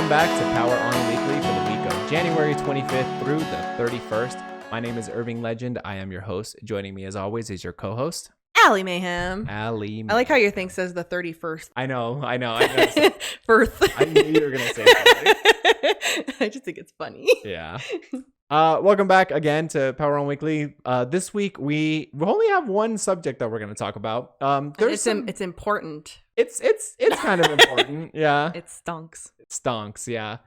Welcome back to Power On Weekly for the week of January 25th through the 31st. My name is Irving Legend. I am your host. Joining me as always is your co-host, Allie Mayhem. I like how your thing says the 31st. I know. Birth. I knew you were going to say something. I just think it's funny. Yeah. Welcome back again to Power On Weekly. This week we only have one subject that we're going to talk about. It's important. It's kind of important. Yeah. It stonks. It stonks. Yeah.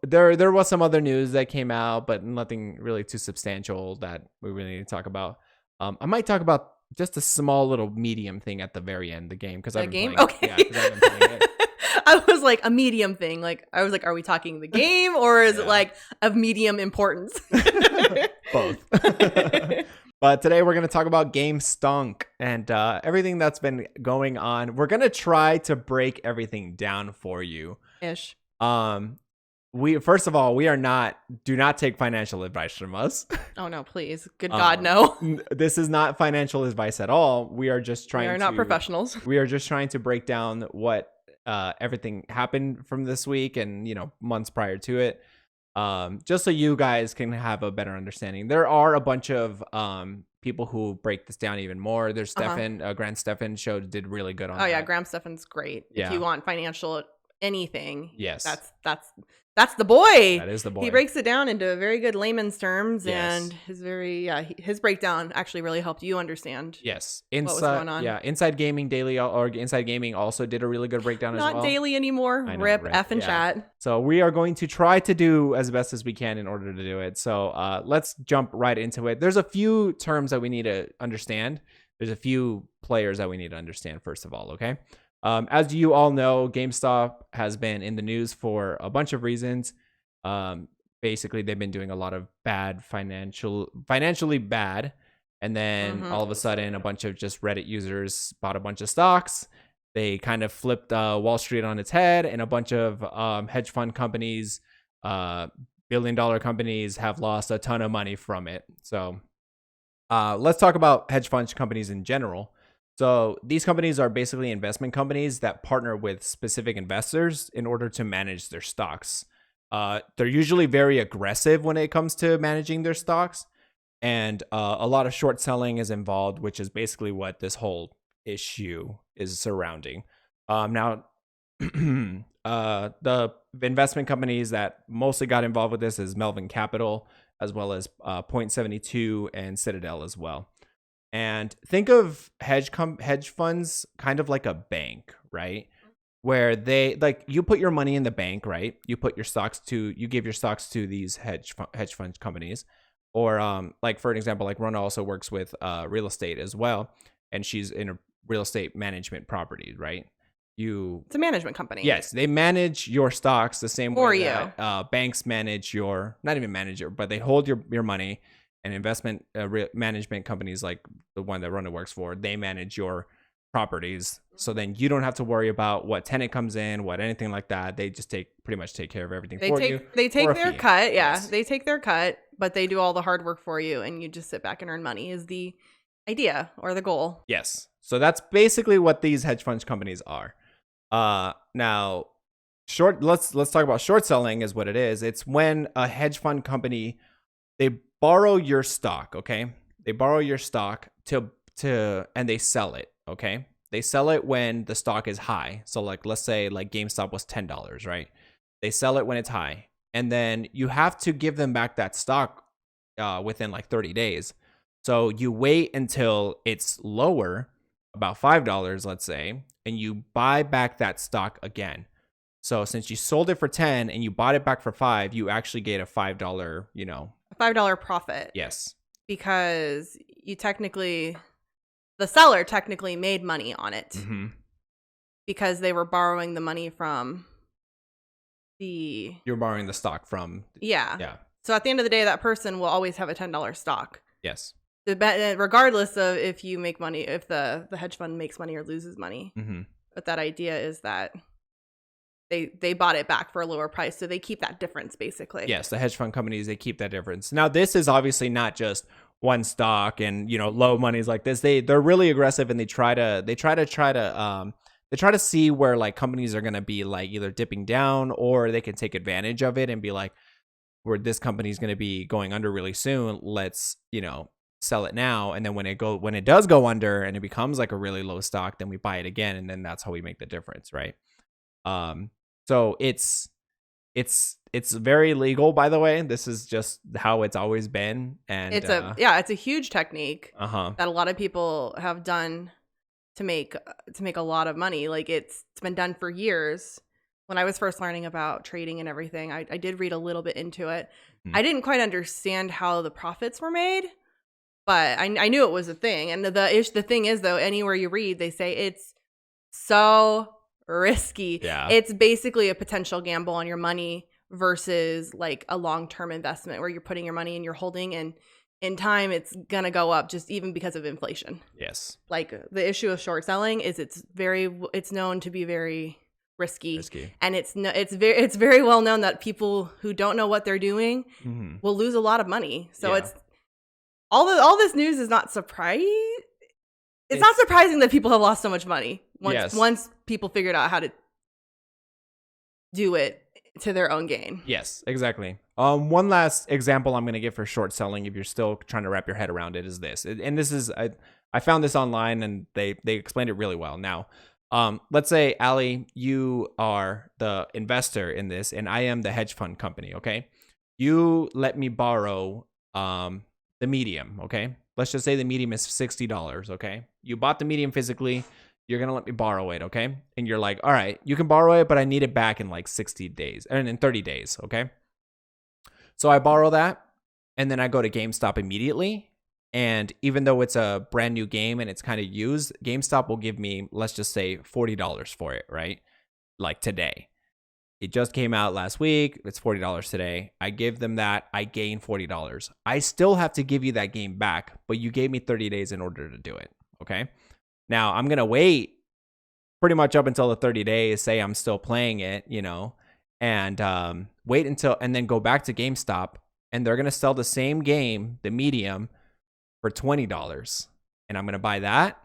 There was some other news that came out, but nothing really too substantial that we really need to talk about. I might talk about just a small little medium thing at the very end, the game, because I've been playing. Okay. Yeah, 'cause I've been playing it. I was like a medium thing. Like I was like, are we talking the game or is it like of medium importance? Both. But today we're going to talk about Game Stunk and everything that's been going on. We're going to try to break everything down for you. Ish. We first of all, do not take financial advice from us. Oh no, please. Good God, no. This is not financial advice at all. We are just trying to. We are not professionals. We are just trying to break down what everything happened from this week and, months prior to it. Just so you guys can have a better understanding. There are a bunch of people who break this down even more. There's Stefan, Grant Stefan show did really good on that. Oh yeah, Graham Stefan's great. Yeah. If you want financial anything, yes, that's the boy. That is the boy. He breaks it down into very good layman's terms, and his breakdown actually really helped you understand. Yes, what was going on. Yeah, Inside Gaming Daily or Inside Gaming also did a really good breakdown as well. Not daily anymore. Rip F and chat. So we are going to try to do as best as we can in order to do it. So let's jump right into it. There's a few terms that we need to understand. There's a few players that we need to understand first of all. Okay. As you all know, GameStop has been in the news for a bunch of reasons. Basically, they've been doing a lot of financially bad. And then all of a sudden, a bunch of just Reddit users bought a bunch of stocks. They kind of flipped Wall Street on its head, and a bunch of hedge fund companies, billion-dollar companies have lost a ton of money from it. So let's talk about hedge fund companies in general. So these companies are basically investment companies that partner with specific investors in order to manage their stocks. They're usually very aggressive when it comes to managing their stocks, and a lot of short selling is involved, which is basically what this whole issue is surrounding. Now, the investment companies that mostly got involved with this is Melvin Capital, as well as Point 72 and Citadel as well. And think of hedge funds kind of like a bank, right? Where they you put your money in the bank, right? You give your stocks to these hedge fund companies, or for an example, like Rona also works with real estate as well, and she's in a real estate management property, right? It's a management company. Yes, they manage your stocks the same way that banks manage not even manage it, but they hold your money. And investment management companies like the one that Rona works for, they manage your properties. So then you don't have to worry about what tenant comes in, anything like that. They just pretty much take care of everything for you. They take their cut. Yeah, yes. They take their cut, but they do all the hard work for you, and you just sit back and earn money is the idea or the goal. Yes. So that's basically what these hedge fund companies are. Now, let's talk about short selling is what it is. It's when a hedge fund company, they borrow your stock, okay? They borrow your stock and they sell it, okay? They sell it when the stock is high. So let's say GameStop was $10, right? They sell it when it's high. And then you have to give them back that stock within 30 days. So you wait until it's lower, about $5, let's say, and you buy back that stock again. So since you sold it for 10 and you bought it back for 5, you actually get a $5, a $5 profit. Yes. Because the seller technically made money on it. Mm-hmm. Because they were borrowing the money from You're borrowing the stock from. Yeah. Yeah. So at the end of the day, that person will always have a $10 stock. Yes. Regardless of if you make money, if the hedge fund makes money or loses money. Mm-hmm. But that idea is that they bought it back for a lower price, so they keep that difference basically. Yes, the hedge fund companies, they keep that difference. Now, this is obviously not just one stock and low monies like this. They're really aggressive, and they try to try to see where like companies are going to be like either dipping down, or they can take advantage of it and be like, where this company is going to be going under really soon, let's, sell it now. And then when it does go under and it becomes like a really low stock, then we buy it again. And then that's how we make the difference. Right. So it's very legal, by the way. This is just how it's always been. And it's a huge technique that a lot of people have done to make a lot of money. Like it's been done for years. When I was first learning about trading and everything, I did read a little bit into it. I didn't quite understand how the profits were made, but I knew it was a thing. And the thing is, though, anywhere you read, they say it's so risky. Yeah. It's basically a potential gamble on your money versus like a long-term investment where you're putting your money and you're holding, and in time it's gonna go up just even because of inflation. Yes. Like the issue of short selling is it's known to be very risky. And it's very well known that people who don't know what they're doing will lose a lot of money. So it's all this news is not surprising. It's not surprising that people have lost so much money once people figured out how to do it to their own gain. Yes, exactly. One last example I'm going to give for short selling, if you're still trying to wrap your head around it, is this. And this is I found this online and they explained it really well. Now, let's say, Ali, you are the investor in this and I am the hedge fund company, okay? You let me borrow the medium, okay? Let's just say the medium is $60, okay? You bought the medium physically, you're going to let me borrow it, okay? And you're like, all right, you can borrow it, but I need it back in like 60 days, and in 30 days, okay? So I borrow that, and then I go to GameStop immediately. And even though it's a brand new game and it's kind of used, GameStop will give me, let's just say, $40 for it, right? Like today. It just came out last week. It's $40 today. I give them that. I gain $40. I still have to give you that game back, but you gave me 30 days in order to do it, okay? Now, I'm going to wait pretty much up until the 30 days, say I'm still playing it, and wait until, and then go back to GameStop, and they're going to sell the same game, the medium, for $20, and I'm going to buy that,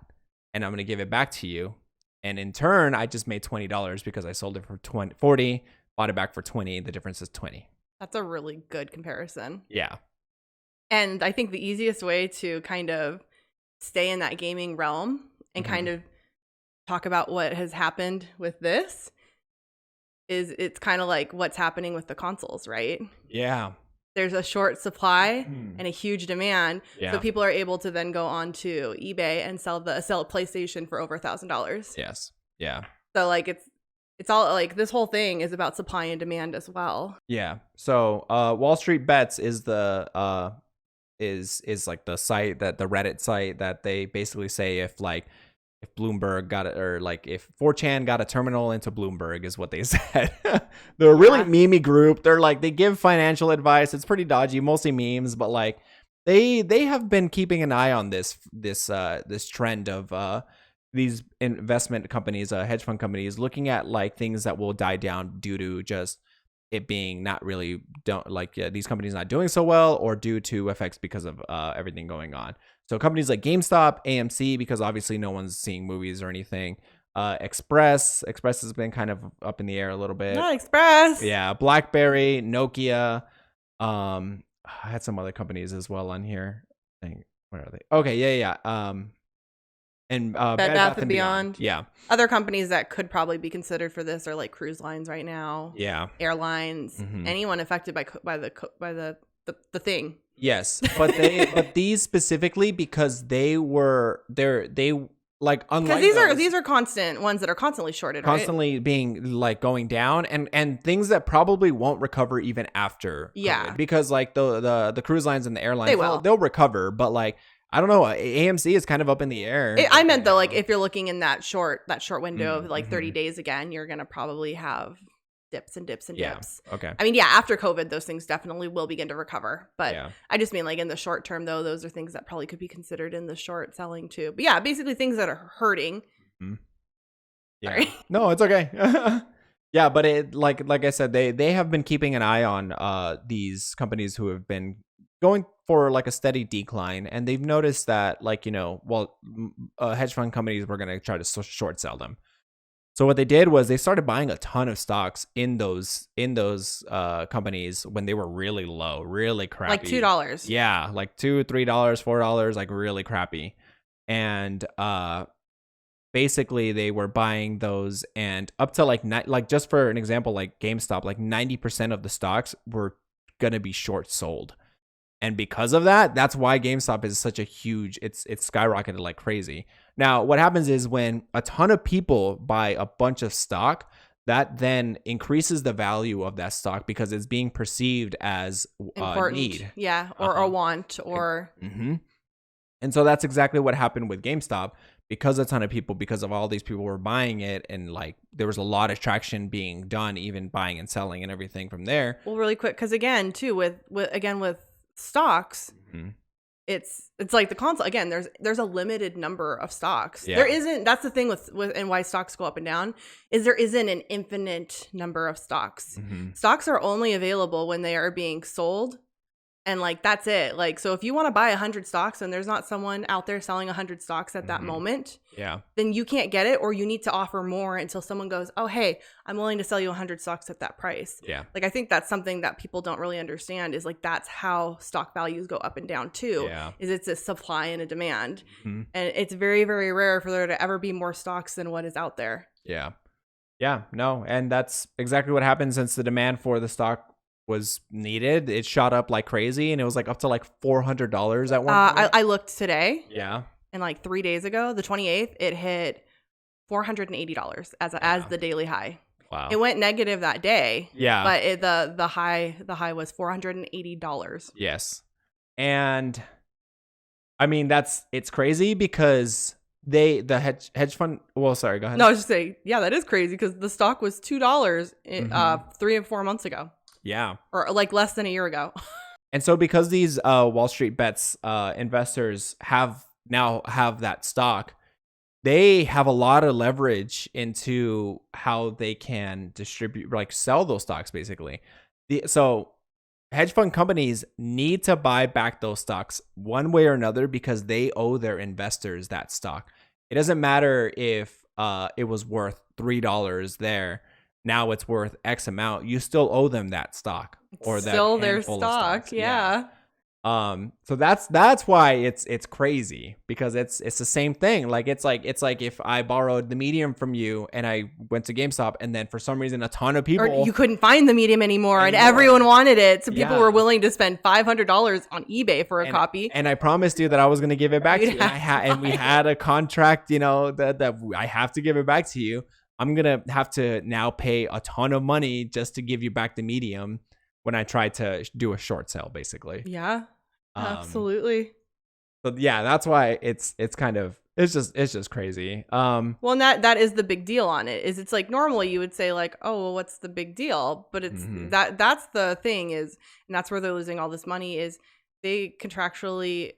and I'm going to give it back to you. And in turn, I just made $20 because I sold it for 40, bought it back for 20. The difference is 20. That's a really good comparison. Yeah. And I think the easiest way to kind of stay in that gaming realm and kind of talk about what has happened with this is it's kind of like what's happening with the consoles, right? Yeah. There's a short supply and a huge demand. Yeah. So people are able to then go on to eBay and sell a PlayStation for over $1,000. Yes. Yeah. So like it's all like this whole thing is about supply and demand as well. Yeah. So Wall Street Bets is the is like the site, that the Reddit site that they basically say if Bloomberg got it, or like if 4chan got a terminal into Bloomberg, is what they said. They're a really memey group. They're like, they give financial advice. It's pretty dodgy, mostly memes, but like they have been keeping an eye on this trend of these investment companies, hedge fund companies, looking at like things that will die down due to just it being not really these companies not doing so well, or due to effects because of everything going on. So companies like GameStop, AMC, because obviously no one's seeing movies or anything. Express has been kind of up in the air a little bit. Not Express. Yeah, BlackBerry, Nokia. I had some other companies as well on here. What are they? Okay, yeah. And Bed Bath and Beyond. Yeah. Other companies that could probably be considered for this are like cruise lines right now. Yeah. Airlines. Anyone affected by the thing. Yes, but these specifically, because they like, unlike because these are constant ones that are constantly shorted, constantly right? Being like going down, and things that probably won't recover even after COVID, because like the cruise lines and the airlines, they'll recover, but like I don't know, AMC is kind of up in the air. I meant though, like if you're looking in that short window of like 30 days again, you're gonna probably have dips and dips and dips. Okay. I mean, yeah, after COVID, those things definitely will begin to recover. But I just mean like in the short term, though, those are things that probably could be considered in the short selling too. But yeah, basically things that are hurting. Yeah. Sorry. No, it's okay. Yeah, but it like I said, they have been keeping an eye on these companies who have been going for like a steady decline, and they've noticed that hedge fund companies were going to try to short sell them. So what they did was they started buying a ton of stocks in those companies when they were really low, really crappy. Like $2. Yeah, like $2, $3, $4, like really crappy. And basically they were buying those, and up to like just for an example, like GameStop, like 90% of the stocks were gonna be short sold. And because of that, that's why GameStop is such a huge, it's skyrocketed like crazy. Now, what happens is when a ton of people buy a bunch of stock, that then increases the value of that stock because it's being perceived as a need. Yeah, or a want, or... Mm-hmm. And so that's exactly what happened with GameStop, because a ton of people, because of all these people were buying it, and like there was a lot of traction being done, even buying and selling and everything from there. Well, really quick, because again, too, with stocks, it's like the console again, there's a limited number of stocks. There isn't, that's the thing with and why stocks go up and down, is there isn't an infinite number of stocks. Stocks are only available when they are being sold, and like that's it. Like, so if you want to buy 100 stocks and there's not someone out there selling 100 stocks at that moment, then you can't get it, or you need to offer more until someone goes, oh hey, I'm willing to sell you 100 stocks at that price. Like, I think that's something that people don't really understand, is like that's how stock values go up and down too. Is it's a supply and a demand. And it's very, very rare for there to ever be more stocks than what is out there. No, and that's exactly what happened. Since the demand for the stock was needed, it shot up like crazy, and it was like up to like $400 at one point. I looked today, and like 3 days ago, the 28th, it hit $480 as the daily high. Wow. It went negative that day, but the high was $480. Yes. And I mean, it's crazy because the hedge fund, well, sorry, go ahead. No, I was just saying, that is crazy, because the stock was $2 3 and 4 months ago. Or like less than a year ago. And so because these Wall Street Bets investors now have that stock, they have a lot of leverage into how they can distribute, like sell those stocks basically. So hedge fund companies need to buy back those stocks one way or another, because they owe their investors that stock. It doesn't matter if it was worth $3 there. Now it's worth X amount. You still owe them that stock, or that still their stock. So that's why it's crazy, because it's the same thing. Like it's like if I borrowed the medium from you and I went to GameStop, and then for some reason a ton of people, or you couldn't find the medium anymore and everyone wanted it, so people were willing to spend $500 on eBay for a copy. And I promised you that I was going to give it back to you, and we had a contract, that I have to give it back to you. I'm going to have to now pay a ton of money just to give you back the medium when I try to do a short sale, basically. Absolutely. So that's why it's just crazy. Well, and that is the big deal on it, is it's like normally you would say like, oh, well, what's the big deal? But it's that's the thing is, and that's where they're losing all this money, is they contractually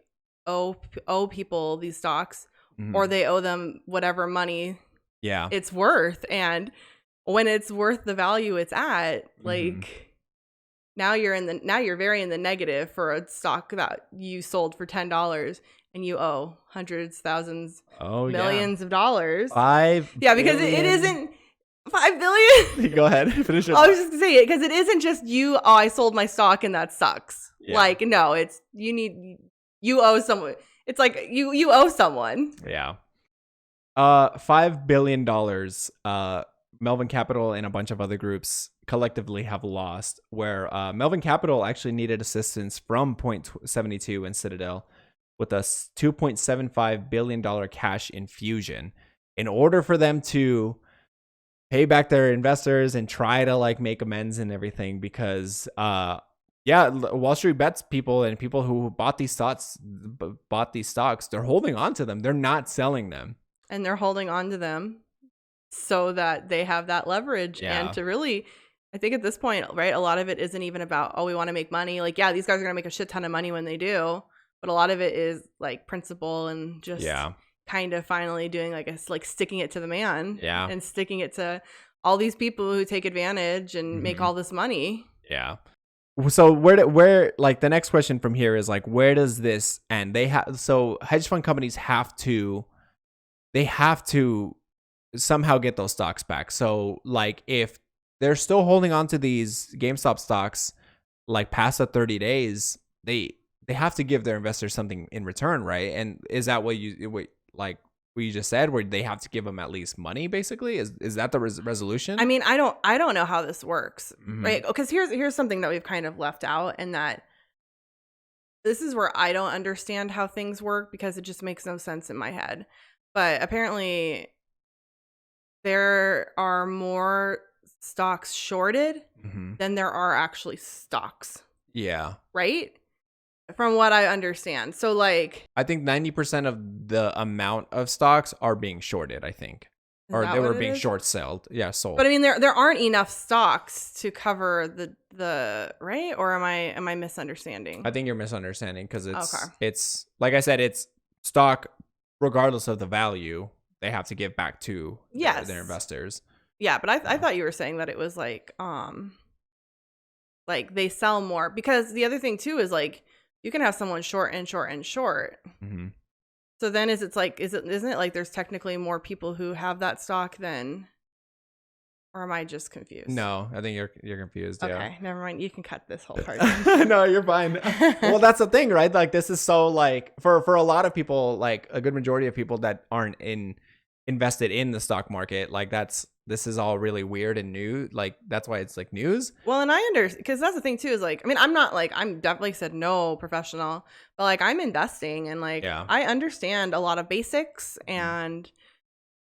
owe people these stocks, or they owe them whatever money it's worth. And when it's worth the value it's at, like now you're very in the negative for a stock that you sold for $10, and you owe hundreds, thousands, millions of dollars. Because it isn't $5 billion. Go ahead, finish it. I was just gonna say it, because it isn't just you. Oh, I sold my stock and that sucks. Like, no, it's you owe someone. It's like you owe someone. $5 billion. Melvin Capital and a bunch of other groups collectively have lost, where Melvin Capital actually needed assistance from Point72 and Citadel with a $2.75 billion cash infusion in order for them to pay back their investors and try to like make amends and everything, because Wall Street Bets people and people who bought these stocks, they're holding on to them. They're not selling them. And they're holding on to them so that they have that leverage. And to really, I think at this point, right, a lot of it isn't even about, oh, we want to make money. Like, these guys are going to make a shit ton of money when they do. But a lot of it is like principle and just kind of finally doing like sticking it to the man and sticking it to all these people who take advantage and make all this money. So where like the next question from here is like, where does this end? So hedge fund companies have to somehow get those stocks back. So like if they're still holding on to these GameStop stocks like past the 30 days, they have to give their investors something in return, right? And is that what you just said, where they have to give them at least money, basically? Is that the resolution? I mean, I don't know how this works, right? Because here's something that we've kind of left out, and that this is where I don't understand how things work, because it just makes no sense in my head. But apparently there are more stocks shorted than there are actually stocks. Yeah. Right? From what I understand. So like, I think 90% of the amount of stocks are being shorted, I think. Or they were being short sold. Yeah, sold. But I mean, there aren't enough stocks to cover the right? Or am I misunderstanding? I think you're misunderstanding, because it's like I said, it's stock regardless of the value, they have to give back to their investors. Yeah, but I thought you were saying that it was like they sell more, because the other thing too is like you can have someone short and short and short. So then isn't it like there's technically more people who have that stock than, or am I just confused? No, I think you're confused. Okay, never mind. You can cut this whole part. No, you're fine. Well, that's the thing, right? Like this is so like for a lot of people, like a good majority of people that aren't invested in the stock market, like this is all really weird and new. Like that's why it's like news. Well, and I understand, because that's the thing too, is like, I mean, I'm definitely said no professional, but like I'm investing, and like I understand a lot of basics, and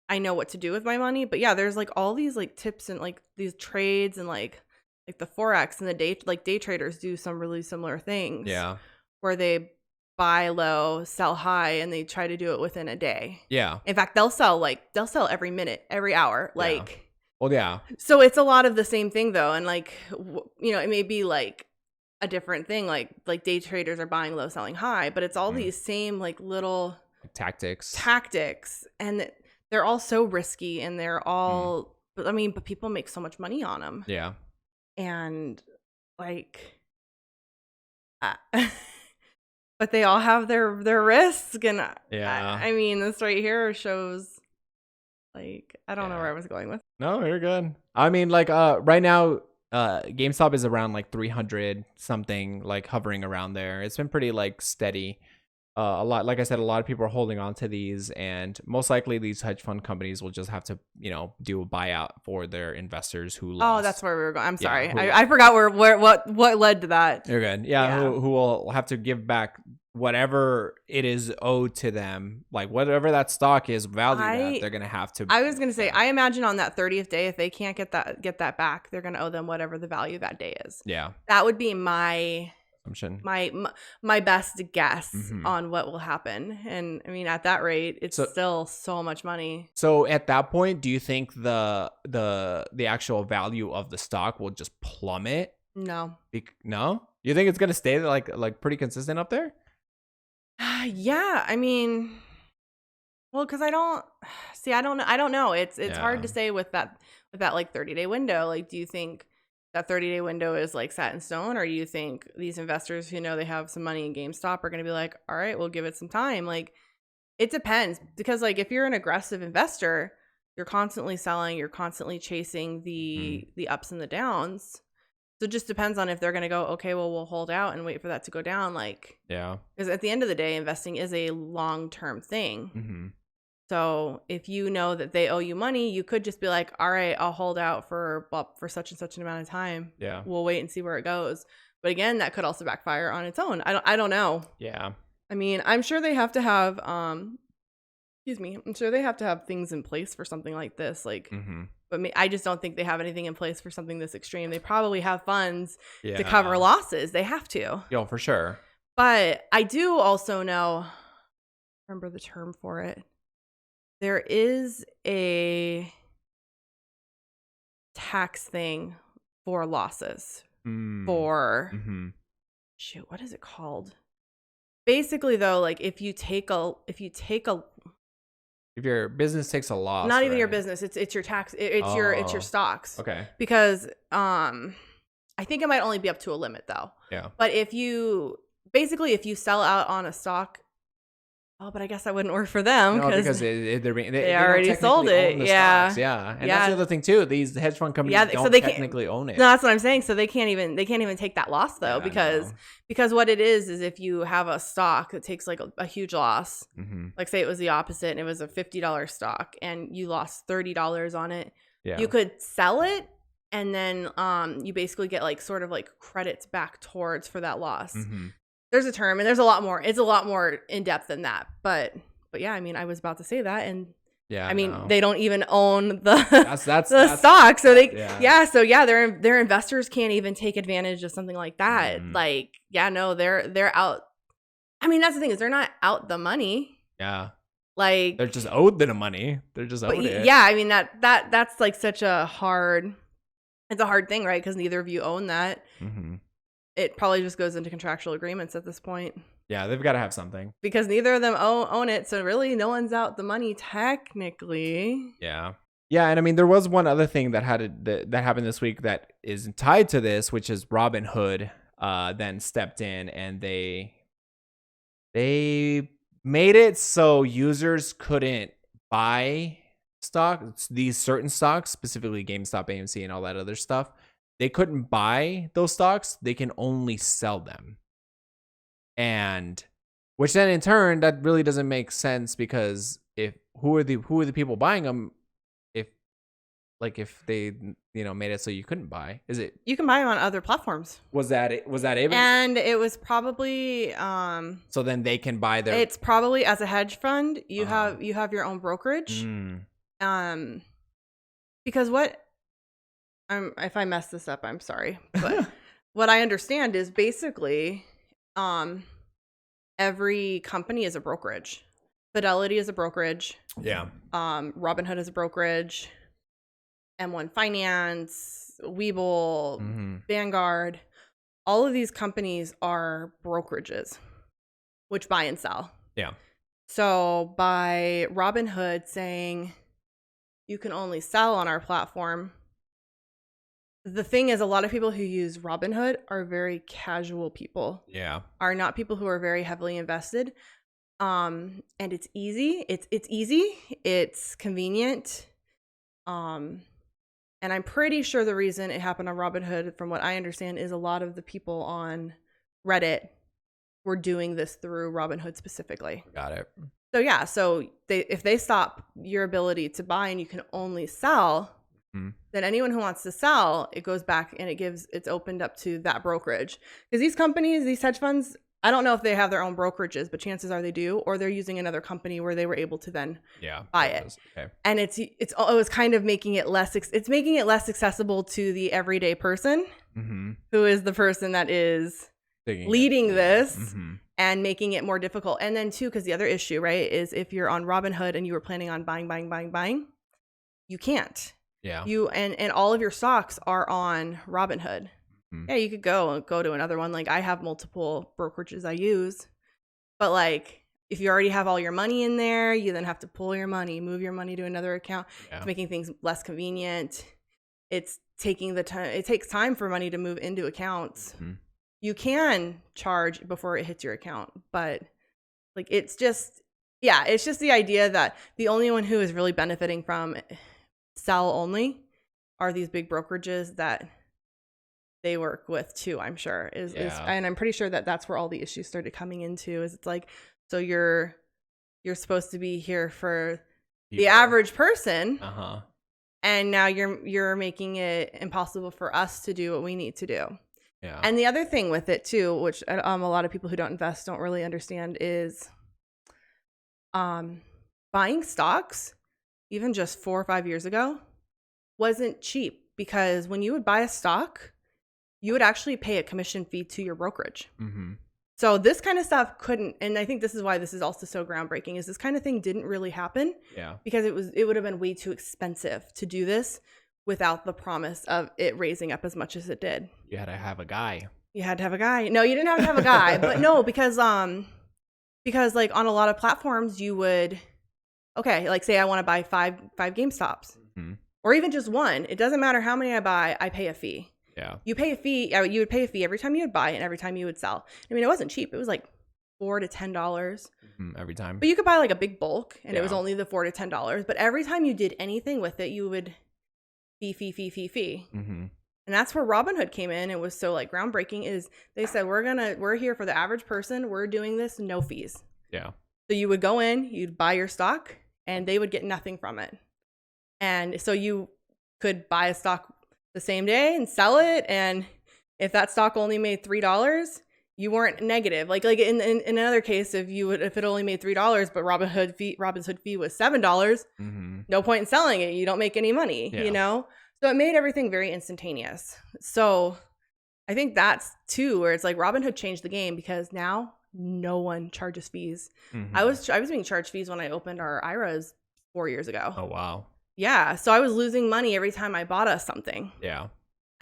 I know what to do with my money. But yeah, there's like all these like tips and like these trades, and like the Forex and the day traders do some really similar things. Yeah. Where they buy low, sell high, and they try to do it within a day. Yeah. In fact, they'll sell every minute, every hour. Like, well, yeah. So it's a lot of the same thing though. And like, it may be like a different thing. Like day traders are buying low, selling high, but it's all these same like little tactics. And they're all so risky, and they're all, but people make so much money on them. Yeah. And like, but they all have their risk, and I mean, this right here shows, like, I don't know where I was going with. No, you're good. I mean, like, right now, GameStop is around like 300 something, like hovering around there. It's been pretty like steady. A lot, like I said, a lot of people are holding on to these, and most likely these hedge fund companies will just have to, do a buyout for their investors who lost. Oh, that's where we were going. I'm sorry. I forgot what led to that. You're good. Yeah. Who will have to give back whatever it is owed to them, like whatever that stock is valued at, they're going to have to. I was going to say, I imagine on that 30th day, if they can't get that back, they're going to owe them whatever the value of that day is. Yeah. That would be my assumption, my best guess on what will happen. And I mean, at that rate, it's still so much money. So at that point, do you think the actual value of the stock will just plummet? No. No? You think it's gonna stay like pretty consistent up there? Yeah, I mean, well, because I don't know. It's hard to say with that like 30-day window. Like, do you think that 30-day window is like set in stone, or do you think these investors who know they have some money in GameStop are going to be like, all right, we'll give it some time? Like, it depends, because like if you're an aggressive investor, you're constantly selling, you're constantly chasing the ups and the downs. So it just depends on if they're going to go, okay, well, we'll hold out and wait for that to go down. Like, yeah, because at the end of the day, investing is a long-term thing. So if you know that they owe you money, you could just be like, all right, I'll hold out for such and such an amount of time. Yeah. We'll wait and see where it goes. But again, that could also backfire on its own. I don't know. Yeah. I mean, I'm sure they have to have, I'm sure they have to have things in place for something like this. Like, but I just don't think they have anything in place for something this extreme. They probably have funds to cover losses. They have to. Yeah, for sure. But I do also remember the term for it. There is a tax thing for losses for shoot, what is it called? Basically though, like if your business takes a loss, not even your business, it's your tax, it's your stocks. Okay. Because I think it might only be up to a limit though. Yeah. But if you sell out on a stock, Oh, but I guess that wouldn't work for them because they they already sold it. Yeah. Stocks. Yeah. And that's the other thing too. These hedge fund companies don't technically own it. No, that's what I'm saying. So they can't even take that loss though, because what it is if you have a stock that takes like a huge loss, like say it was the opposite and it was a $50 stock and you lost $30 on it, you could sell it and then you basically get like sort of like credits back towards for that loss. There's a term and there's a lot more. It's a lot more in depth than that. But yeah, I mean, I was about to say that, and I mean, they don't even own the the stock, so they their investors can't even take advantage of something like that. Like, they're out. I mean, that's the thing, is they're not out the money. Yeah. Like, they're just owed the money. They're just owed it. Yeah, I mean that's like such a hard. It's a hard thing, right? Because neither of you own that. It probably just goes into contractual agreements at this point. Yeah, they've got to have something. Because neither of them own it, so really no one's out the money technically. Yeah. Yeah, and I mean, there was one other thing that happened this week that is tied to this, which is Robinhood then stepped in and they made it so users couldn't buy these certain stocks, specifically GameStop, AMC, and all that other stuff. They couldn't buy those stocks. They can only sell them. And which then in turn, that really doesn't make sense, because who are the people buying them if they made it so you couldn't buy? You can buy them on other platforms. Was that able? And it was probably so then they can buy their. It's probably as a hedge fund, you have your own brokerage. Because if I mess this up, I'm sorry. But what I understand is basically every company is a brokerage. Fidelity is a brokerage. Yeah. Robinhood is a brokerage. M1 Finance, Webull, Vanguard. All of these companies are brokerages, which buy and sell. Yeah. So by Robinhood saying you can only sell on our platform, the thing is, a lot of people who use Robinhood are very casual people. Yeah. Are not people who are very heavily invested. And it's easy. It's easy. It's convenient. And I'm pretty sure the reason it happened on Robinhood, from what I understand, is a lot of the people on Reddit were doing this through Robinhood specifically. Got it. So yeah, if they stop your ability to buy and you can only sell, then anyone who wants to sell, it goes back and it's opened up to that brokerage. Because these companies, these hedge funds, I don't know if they have their own brokerages, but chances are they do, or they're using another company where they were able to then buy it. Okay. And it was kind of making it less accessible to the everyday person, who is the person that is leading this and making it more difficult. And then too, because the other issue, right, is if you're on Robinhood and you were planning on buying, you can't. Yeah. And all of your stocks are on Robinhood. Yeah, you could go to another one. Like, I have multiple brokerages I use, but like, if you already have all your money in there, you then have to pull your money, move your money to another account. Yeah. It's making things less convenient. It's taking the time. It takes time for money to move into accounts. You can charge before it hits your account, but like, it's just the idea that the only one who is really benefiting from sell only are these big brokerages that they work with too, I'm sure and I'm pretty sure that that's where all the issues started coming into, is it's like, so you're supposed to be here for the average person, and now you're making it impossible for us to do what we need to do. Yeah. And the other thing with it too, which a lot of people who don't invest don't really understand, is buying stocks, even just 4 or 5 years ago, wasn't cheap, because when you would buy a stock, you would actually pay a commission fee to your brokerage. So this kind of stuff couldn't, and I think this is why this is also so groundbreaking, is this kind of thing didn't really happen. Yeah. Because it would have been way too expensive to do this without the promise of it raising up as much as it did. You had to have a guy. No, you didn't have to have a guy, but no, because like on a lot of platforms you would, like say I want to buy five GameStops, or even just one. It doesn't matter how many I buy, I pay a fee. Yeah. You pay a fee. You would pay a fee every time you would buy and every time you would sell. I mean, it wasn't cheap. It was like $4 to $10 every time. But you could buy like a big bulk, and it was only the $4 to $10. But every time you did anything with it, you would fee. And that's where Robinhood came in. It was so like groundbreaking. Is they said we're here for the average person. We're doing this no fees. Yeah. So you would go in, you'd buy your stock, and they would get nothing from it. And so you could buy a stock the same day and sell it, and if that stock only made $3, you weren't negative. Like in another case, if it only made $3, but Robinhood fee was $7, no point in selling it. You don't make any money, you know? So it made everything very instantaneous. So I think that's too where it's like Robinhood changed the game, because now no one charges fees. I was being charged fees when I opened our IRAs 4 years ago. Oh, wow. Yeah. So I was losing money every time I bought us something. Yeah.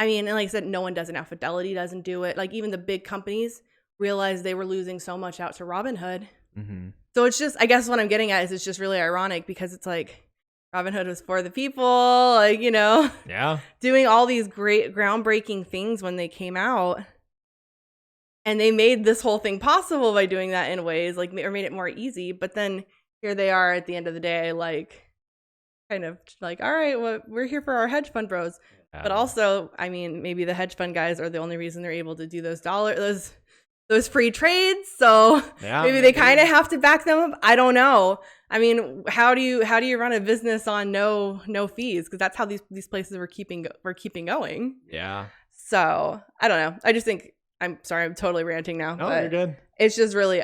I mean, and like I said, no one does it now. Fidelity doesn't do it. Like even the big companies realized they were losing so much out to Robinhood. So it's just, I guess what I'm getting at is it's just really ironic, because it's like Robinhood was for the people, like, you know, doing all these great groundbreaking things when they came out. And they made this whole thing possible by doing that in ways like, or made it more easy. But then here they are at the end of the day, like kind of like, all right, well, we're here for our hedge fund bros. But also, I mean, maybe the hedge fund guys are the only reason they're able to do those free trades. So maybe they kind of have to back them up. I don't know. I mean, how do you run a business on no fees? Because that's how these places were keeping going. Yeah. So I don't know. I just think, I'm sorry, I'm totally ranting now. No, you're good. It's just really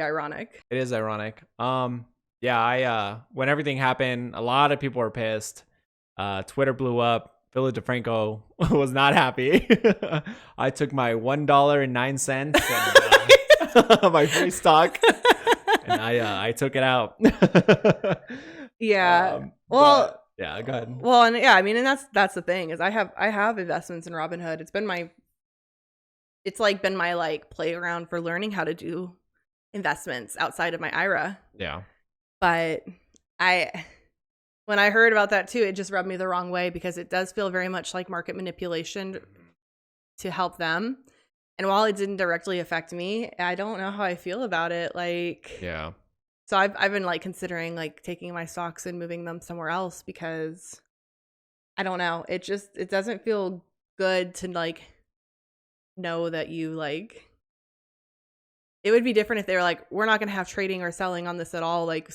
ironic. It is ironic. Yeah. When everything happened, a lot of people were pissed. Twitter blew up. Philly DeFranco was not happy. I took my $1.09 and my free stock, and I took it out. Yeah. Well, yeah. Go ahead. Well, and yeah, I mean, and that's the thing is I have investments in Robinhood. It's been my like playground for learning how to do investments outside of my IRA. Yeah. But when I heard about that too, it just rubbed me the wrong way, because it does feel very much like market manipulation to help them. And while it didn't directly affect me, I don't know how I feel about it. Like, yeah. So I've been like considering like taking my stocks and moving them somewhere else, because I don't know. It doesn't feel good to like know that you like. It would be different if they were like, we're not going to have trading or selling on this at all. Like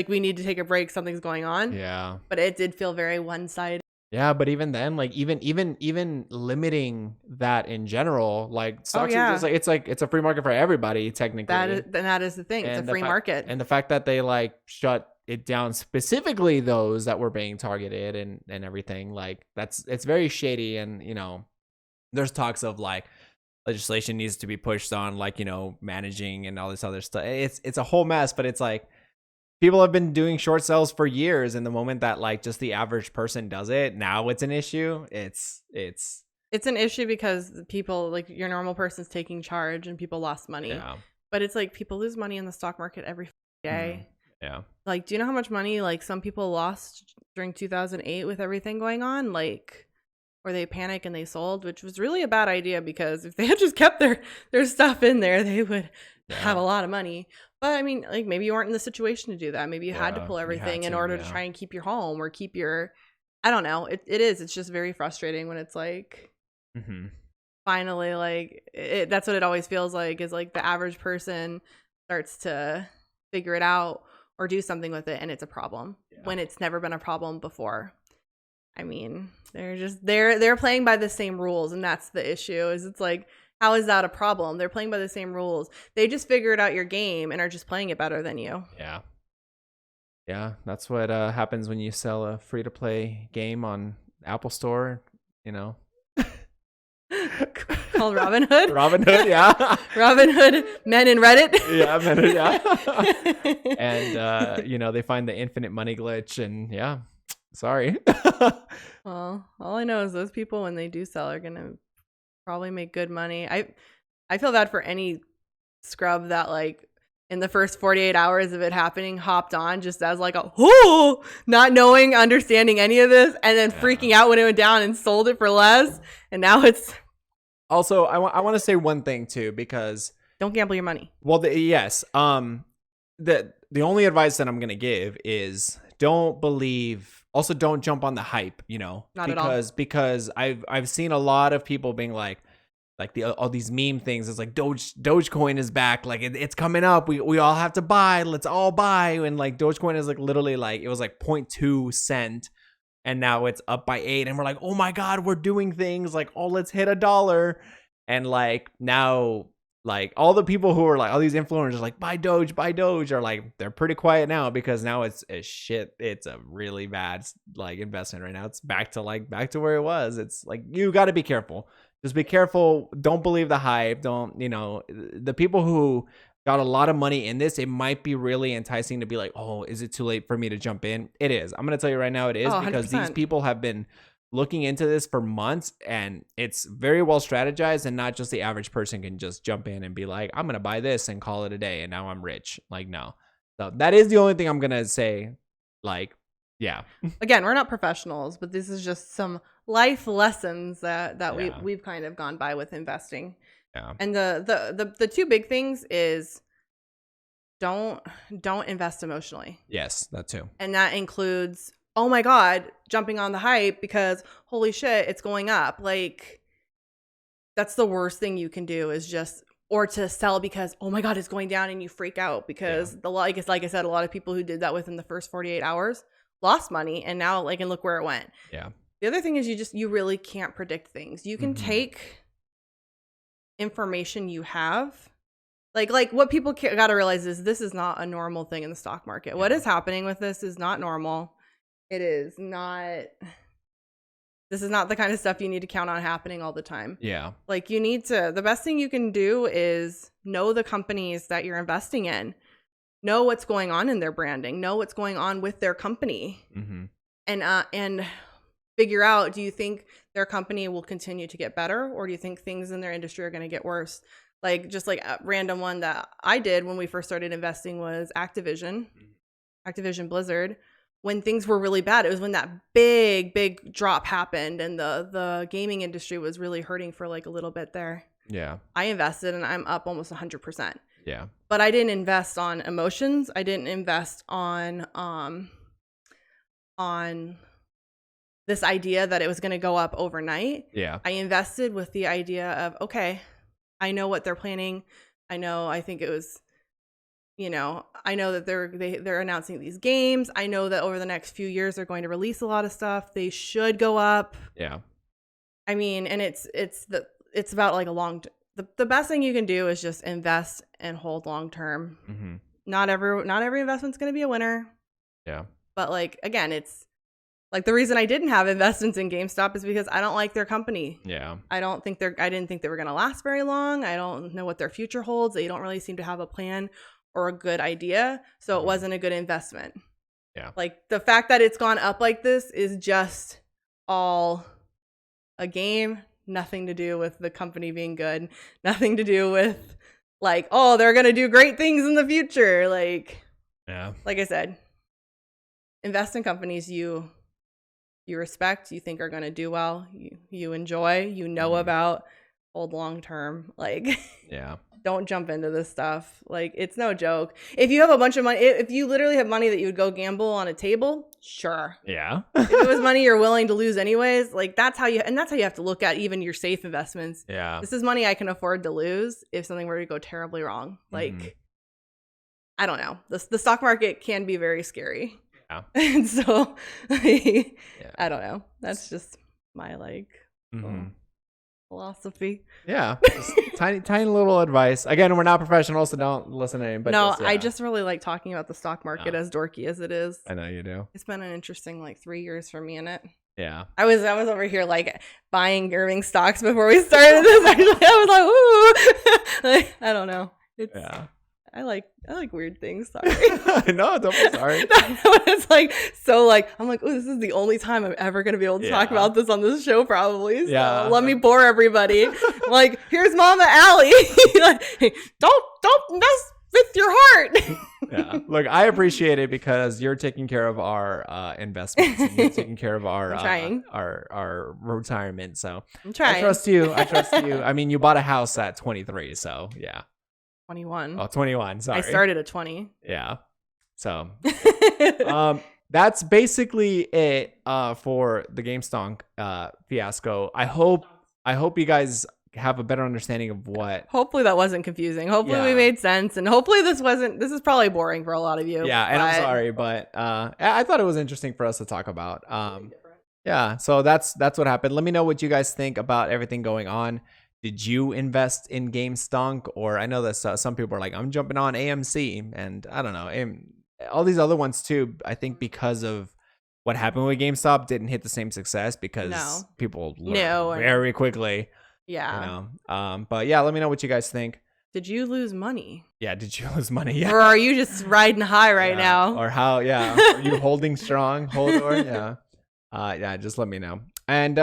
we need to take a break. Something's going on. Yeah. But it did feel very one-sided. Yeah, but even then, like even limiting that in general, like stocks are just like it's a free market for everybody technically. That is the thing. It's a free market. And the fact that they like shut it down, specifically those that were being targeted and everything, like it's very shady. And you know, there's talks of like legislation needs to be pushed on, like, you know, managing and all this other stuff. It's a whole mess, but it's like people have been doing short sales for years, and the moment that like just the average person does it, now it's an issue. It's an issue because people, like your normal person's taking charge and people lost money. Yeah. But it's like people lose money in the stock market every day. Yeah. Like, do you know how much money like some people lost during 2008 with everything going on? Like, where they panic and they sold, which was really a bad idea, because if they had just kept their stuff in there, they would have a lot of money. But I mean, like maybe you weren't in the situation to do that. Maybe you had to pull everything in order to try and keep your home or keep your, I don't know. It's just very frustrating when it's like, finally, like that's what it always feels like, is like the average person starts to figure it out or do something with it, and it's a problem when it's never been a problem before. I mean, they're playing by the same rules, and that's the issue. Is it's like, how is that a problem? They're playing by the same rules. They just figured out your game and are just playing it better than you. Yeah. Yeah, that's what happens when you sell a free-to-play game on Apple Store, you know. Called Robinhood? Robinhood, yeah. Robinhood, men in Reddit. Yeah, men, yeah. And, you know, they find the infinite money glitch, and yeah. Sorry. Well, all I know is those people, when they do sell, are gonna probably make good money. I feel bad for any scrub that like in the first 48 hours of it happening hopped on just as like not knowing, understanding any of this, and then freaking out when it went down and sold it for less, and now it's. Also, I want to say one thing too, because Don't gamble your money. Well, yes. The only advice that I'm gonna give is don't believe. Also, don't jump on the hype. Not at all. Because I've seen a lot of people being like all these meme things. It's like Dogecoin is back. Like it's coming up. We all have to buy. Let's all buy. And like Dogecoin is like literally like it was like 0.2 cent. And now it's up by 8. And we're like, oh my God, we're doing things like, oh, let's hit $1. And like now, like all the people who are like, all these influencers like buy Doge are like, they're pretty quiet now because now it's a shit. It's a really bad like investment right now. It's back to where it was. It's like, you got to be careful. Just be careful. Don't believe the hype. Don't, the people who got a lot of money in this, it might be really enticing to be like, oh, is it too late for me to jump in? It is. I'm going to tell you right now, it is, because 100%. these people have been looking into this for months, and it's very well strategized, and not just the average person can just jump in and be like, I'm going to buy this and call it a day, and now I'm rich. Like, no. So that is the only thing I'm going to say. Like, yeah. Again, we're not professionals, but this is just some life lessons that we've kind of gone by with investing. Yeah. And the two big things is don't invest emotionally. Yes, that too. And that includes, oh my God, jumping on the hype because holy shit, it's going up. Like, that's the worst thing you can do, is just, or to sell because, oh my God, it's going down, and you freak out because like I said, a lot of people who did that within the first 48 hours lost money, and now and look where it went. Yeah. The other thing is you really can't predict things. You can take information you have, like what people got to realize is this is not a normal thing in the stock market. Yeah. What is happening with this is not normal. It is not. This is not the kind of stuff you need to count on happening all the time. Yeah. Like, you need to, the best thing you can do is know the companies that you're investing in, know what's going on in their branding, know what's going on with their company, and figure out, do you think their company will continue to get better, or do you think things in their industry are going to get worse? Like, just like a random one that I did when we first started investing was Activision Blizzard. When things were really bad, it was when that big drop happened, and the gaming industry was really hurting for like a little bit there. Yeah. I invested, and I'm up almost 100%. Yeah. But I didn't invest on emotions. I didn't invest on this idea that it was going to go up overnight. Yeah. I invested with the idea of, okay, I know what they're planning. I think it was, I know that they're announcing these games. I know that over the next few years they're going to release a lot of stuff. They should go up. Yeah. I mean, and it's about like a long. The best thing you can do is just invest and hold long term. Mm-hmm. Not every investment's going to be a winner. Yeah. But like, again, it's like the reason I didn't have investments in GameStop is because I don't like their company. Yeah. I didn't think they were going to last very long. I don't know what their future holds. They don't really seem to have a plan or a good idea. So it wasn't a good investment. Yeah. Like, the fact that it's gone up like this is just all a game. Nothing to do with the company being good. Nothing to do with like, oh, they're going to do great things in the future. Like, yeah. Like I said, invest in companies you respect, you think are going to do well, you enjoy, about, hold long term. Like, yeah. Don't jump into this stuff. Like, it's no joke. If you have a bunch of money, if you literally have money that you would go gamble on a table, sure. Yeah. If it was money you're willing to lose anyways, like that's how you have to look at even your safe investments. Yeah. This is money I can afford to lose if something were to go terribly wrong. Like, I don't know. The stock market can be very scary. Yeah. And so, I don't know. That's just my philosophy. Yeah. Just tiny little advice. Again, we're not professionals, so don't listen to anybody. No, I just really like talking about the stock market, as dorky as it is. I know you do. It's been an interesting 3 years for me in it. Yeah. I was over here buying Irving stocks before we started this. Actually, I was ooh. I don't know. I like weird things. Sorry. No, don't be sorry. It's so I'm like, oh, this is the only time I'm ever gonna be able to talk about this on this show, probably. So let me bore everybody. Here's Mama Allie. Don't mess with your heart. Yeah. Look, I appreciate it because you're taking care of our investments. And you're taking care of our our retirement. So I'm trying. I trust you. I mean, you bought a house at 23, so yeah. 21. Oh, 21. Sorry. I started at 20. Yeah. So, that's basically it for the GameStonk fiasco. I hope you guys have a better understanding of what. Hopefully that wasn't confusing. Hopefully we made sense, and hopefully this is probably boring for a lot of you. Yeah, and I'm sorry, but I thought it was interesting for us to talk about. Yeah, so that's what happened. Let me know what you guys think about everything going on. Did you invest in GameStonk? Or I know that some people are like, I'm jumping on AMC, and I don't know, and all these other ones too. I think because of what happened with GameStop didn't hit the same success because people learn very quickly. Yeah. But yeah, let me know what you guys think. Did you lose money? Yeah, did you lose money? Yeah. Or are you just riding high right now? Or how, are you holding strong, Holdor? Yeah, just let me know. And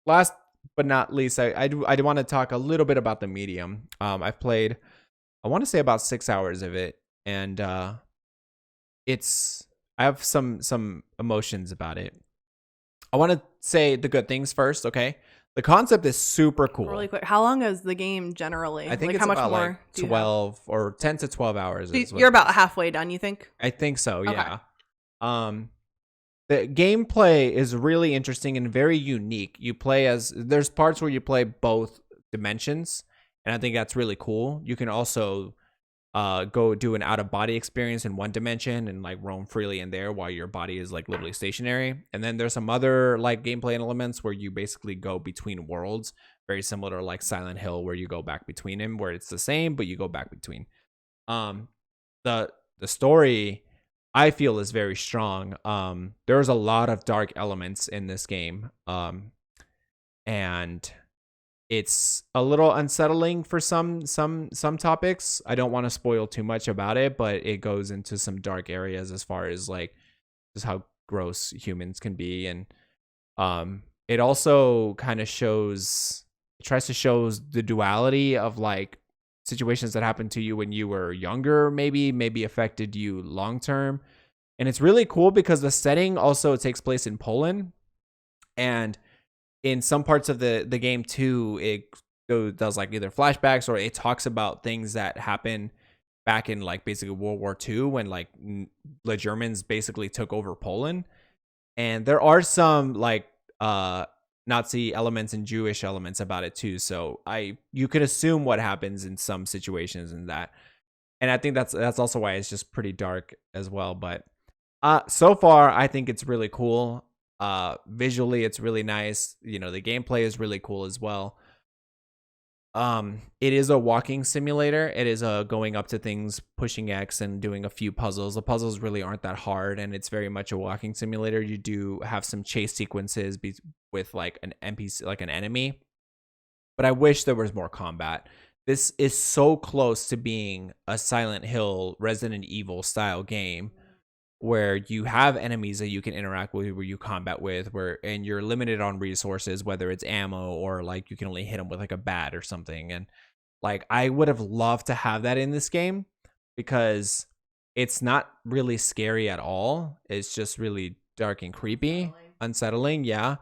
last but not least, I do want to talk a little bit about the medium. I've played, I want to say about 6 hours of it, and I have some emotions about it. I want to say the good things first, okay? The concept is super cool. Really quick, how long is the game generally? I think it's how much more? 12 or 10 to 12 hours. So you're about halfway done, you think? I think so, yeah. Okay. The gameplay is really interesting and very unique. You play there's parts where you play both dimensions, and I think that's really cool. You can also go do an out-of-body experience in one dimension and like roam freely in there while your body is like literally stationary. And then there's some other like gameplay elements where you basically go between worlds, very similar to like Silent Hill, where you go back between them, where it's the same but you go back between. The story I feel is very strong. There's a lot of dark elements in this game, and it's a little unsettling for some topics. I don't want to spoil too much about it, but it goes into some dark areas as far as like just how gross humans can be, and it also kind of tries to show the duality of like situations that happened to you when you were younger, maybe affected you long term. And it's really cool because the setting also takes place in Poland, and in some parts of the game too, it does like either flashbacks or it talks about things that happened back in like basically World War II when like the Germans basically took over Poland. And there are some like Nazi elements and Jewish elements about it too. So you could assume what happens in some situations in that. And I think that's also why it's just pretty dark as well. But so far, I think it's really cool. Visually, it's really nice. You know, the gameplay is really cool as well. It is a walking simulator. It is going up to things, pushing X, and doing a few puzzles. The puzzles really aren't that hard, and it's very much a walking simulator. You do have some chase sequences with like an NPC, like an enemy, but I wish there was more combat. This is so close to being a Silent Hill, Resident Evil style game, where you have enemies that you can interact with, where you combat with, and you're limited on resources, whether it's ammo or like you can only hit them with like a bat or something. And like I would have loved to have that in this game because it's not really scary at all. It's just really dark and creepy, unsettling. Yeah.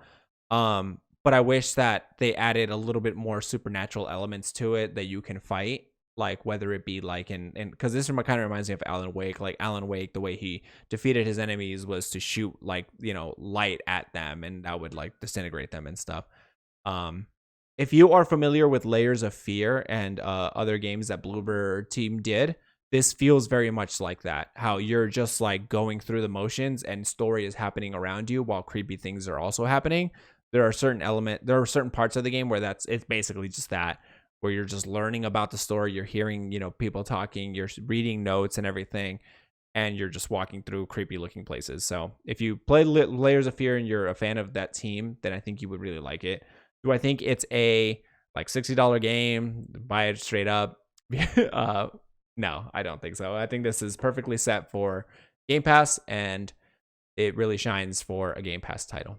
But I wish that they added a little bit more supernatural elements to it that you can fight. Like whether it be like because this kind of reminds me of Alan Wake. Like Alan Wake, the way he defeated his enemies was to shoot like, you know, light at them, and that would like disintegrate them and stuff. If you are familiar with Layers of Fear and other games that Bloober team did, this feels very much like that. How you're just like going through the motions and story is happening around you while creepy things are also happening. There are certain parts of the game where it's basically just that, where you're just learning about the story, you're hearing, you know, people talking, you're reading notes and everything, and you're just walking through creepy looking places. So if you play Layers of Fear and you're a fan of that team, then I think you would really like it. Do I think it's a like $60 game? Buy it straight up? No, I don't think so. I think this is perfectly set for Game Pass, and it really shines for a Game Pass title.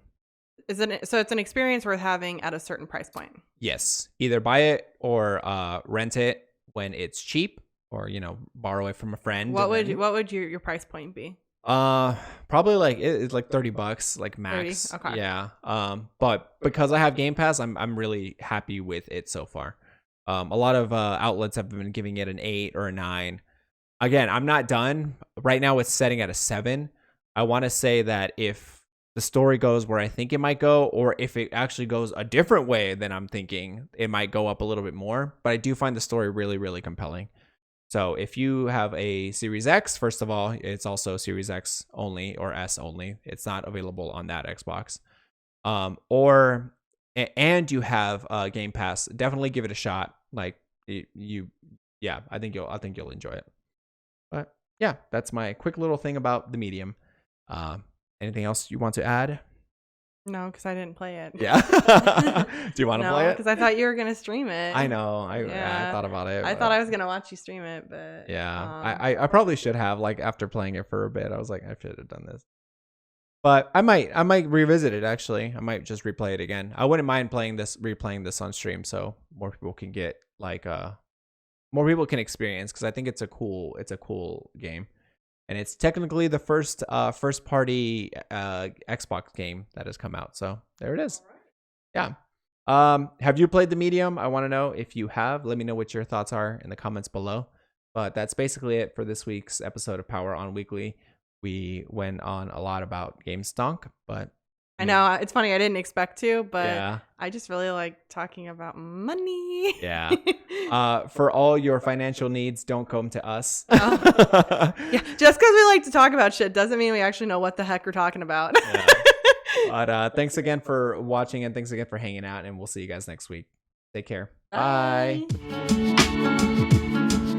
So it's an experience worth having at a certain price point. Yes, either buy it or rent it when it's cheap, or you know, borrow it from a friend. What would your price point be? Probably like it's like $30, like max. 30? Okay. Yeah. But because I have Game Pass, I'm really happy with it so far. A lot of outlets have been giving it an 8 or a 9. Again, I'm not done. Right now it's setting at a 7. I want to say that if the story goes where I think it might go, or if it actually goes a different way than I'm thinking, it might go up a little bit more. But I do find the story really, really compelling. So if you have a Series X, first of all, it's also Series X only or S only. It's not available on that Xbox. And you have Game Pass, definitely give it a shot. Like I think you'll enjoy it. But yeah, that's my quick little thing about the medium. Anything else you want to add? No, because I didn't play it. Yeah. Do you want to play it? Because I thought you were gonna stream it. I know. I thought about it. I thought I was gonna watch you stream it, but yeah, I probably should have. Like after playing it for a bit, I was like, I should have done this. But I might revisit it. Actually, I might just replay it again. I wouldn't mind replaying this on stream, so more people can get more people can experience, because I think it's a cool game. And it's technically the first party Xbox game that has come out. So there it is. Yeah. Have you played the medium? I want to know. If you have, let me know what your thoughts are in the comments below. But that's basically it for this week's episode of Power On Weekly. We went on a lot about GameStonk, but I know it's funny. I didn't expect to, but yeah. I just really like talking about money. Yeah. For all your financial needs, don't come to us. Yeah. Just because we like to talk about shit doesn't mean we actually know what the heck we're talking about. Yeah. But thanks again for watching, and thanks again for hanging out, and we'll see you guys next week. Take care. Bye. Bye.